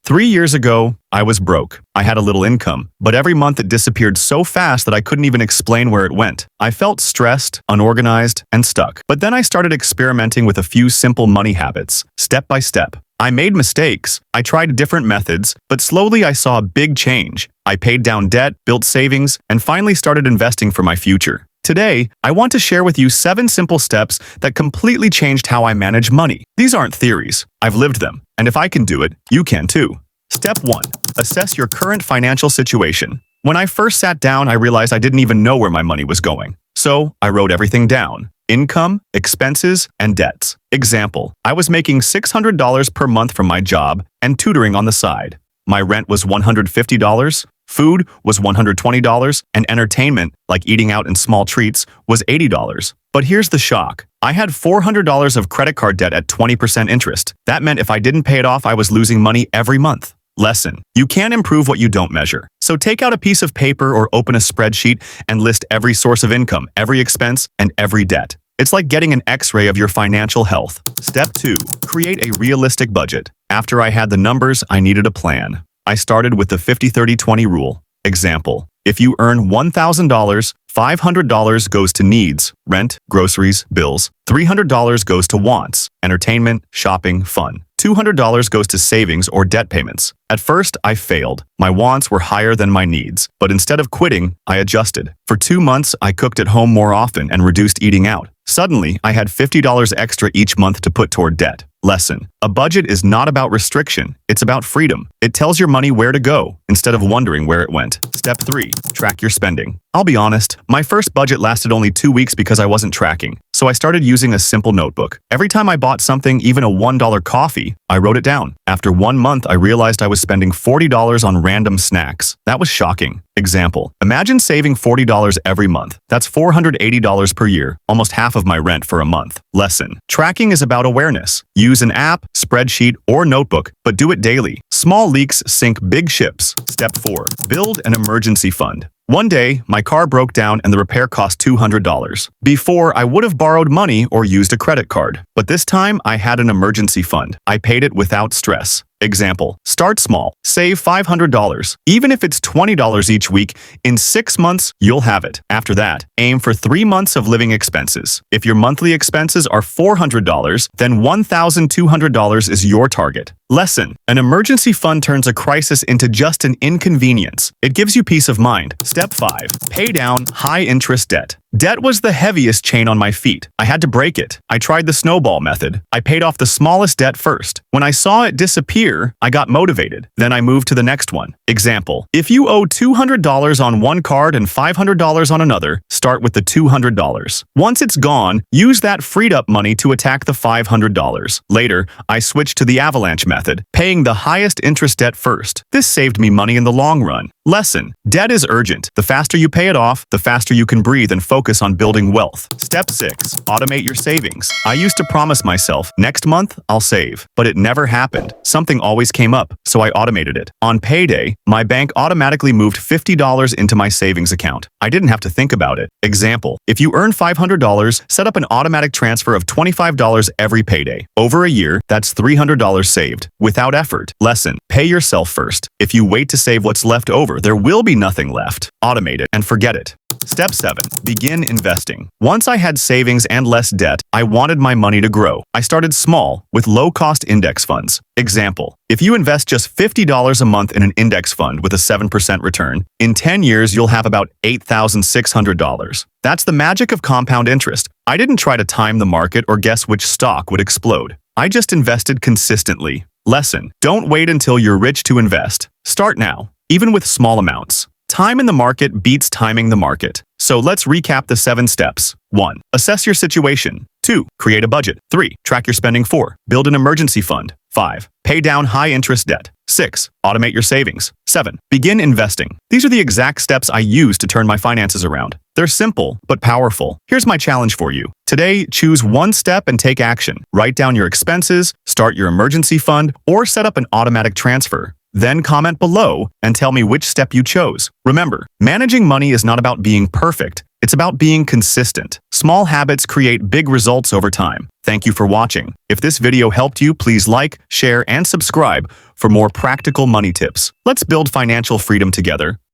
3 years ago, I was broke. I had a little income, but every month it disappeared so fast that I couldn't even explain where it went. I felt stressed, unorganized, and stuck. But then I started experimenting with a few simple money habits, step by step. I made mistakes. I tried different methods, but slowly I saw a big change. I paid down debt, built savings, and finally started investing for my future. Today, I want to share with you 7 simple steps that completely changed how I manage money. These aren't theories. I've lived them. And if I can do it, you can too. Step 1. Assess your current financial situation. When I first sat down, I realized I didn't even know where my money was going. So, I wrote everything down. Income, expenses, and debts. Example, I was making $600 per month from my job and tutoring on the side. My rent was $150, food was $120, and entertainment, like eating out and small treats, was $80. But here's the shock. I had $400 of credit card debt at 20% interest. That meant if I didn't pay it off, I was losing money every month. Lesson: you can't improve what you don't measure. So take out a piece of paper or open a spreadsheet and list every source of income, every expense, and every debt. It's like getting an X-ray of your financial health. Step 2. Create a realistic budget. After I had the numbers, I needed a plan. I started with the 50-30-20 rule. Example, if you earn $1,000, $500 goes to needs, rent, groceries, bills. $300 goes to wants, entertainment, shopping, fun. $200 goes to savings or debt payments. At first, I failed. My wants were higher than my needs, but instead of quitting, I adjusted. For 2 months, I cooked at home more often and reduced eating out. Suddenly, I had $50 extra each month to put toward debt. Lesson: a budget is not about restriction, it's about freedom. It tells your money where to go, instead of wondering where it went. Step 3. Track your spending. I'll be honest, my first budget lasted only 2 weeks because I wasn't tracking. So I started using a simple notebook. Every time I bought something, even a $1 coffee, I wrote it down. After 1 month, I realized I was spending $40 on random snacks. That was shocking. Example, imagine saving $40 every month. That's $480 per year, almost half of my rent for a month. Lesson: tracking is about awareness. Use an app, spreadsheet, or notebook, but do it daily. Small leaks sink big ships. Step 4. Build an emergency fund. One day, my car broke down and the repair cost $200. Before, I would have borrowed money or used a credit card. But this time, I had an emergency fund. I paid it without stress. Example, start small. Save $500. Even if it's $20 each week, in 6 months, you'll have it. After that, aim for 3 months of living expenses. If your monthly expenses are $400, then $1,200 is your target. Lesson: an emergency fund turns a crisis into just an inconvenience. It gives you peace of mind. Step 5. Pay down high-interest debt. Debt was the heaviest chain on my feet. I had to break it. I tried the snowball method. I paid off the smallest debt first. When I saw it disappear, I got motivated. Then I moved to the next one. Example, if you owe $200 on one card and $500 on another, start with the $200. Once it's gone, use that freed up money to attack the $500. Later, I switched to the avalanche method, paying the highest interest debt first. This saved me money in the long run. Lesson: debt is urgent. The faster you pay it off, the faster you can breathe and focus on building wealth. Step 6. Automate your savings. I used to promise myself, next month, I'll save. But it never happened. Something always came up, so I automated it. On payday, my bank automatically moved $50 into my savings account. I didn't have to think about it. Example, if you earn $500, set up an automatic transfer of $25 every payday. Over a year, that's $300 saved, without effort. Lesson: pay yourself first. If you wait to save what's left over, there will be nothing left. Automate it and forget it. Step 7. Begin investing. Once I had savings and less debt, I wanted my money to grow. I started small, with low-cost index funds. Example, if you invest just $50 a month in an index fund with a 7% return, in 10 years you'll have about $8,600. That's the magic of compound interest. I didn't try to time the market or guess which stock would explode. I just invested consistently. Lesson: don't wait until you're rich to invest. Start now, even with small amounts. Time in the market beats timing the market. So let's recap the 7 steps. 1. Assess your situation. 2. Create a budget. 3. Track your spending. 4. Build an emergency fund. 5. Pay down high-interest debt. 6. Automate your savings. 7. Begin investing. These are the exact steps I use to turn my finances around. They're simple, but powerful. Here's my challenge for you. Today, choose one step and take action. Write down your expenses, start your emergency fund, or set up an automatic transfer. Then comment below and tell me which step you chose. Remember, managing money is not about being perfect. It's about being consistent. Small habits create big results over time. Thank you for watching. If this video helped you, please like, share, and subscribe for more practical money tips. Let's build financial freedom together.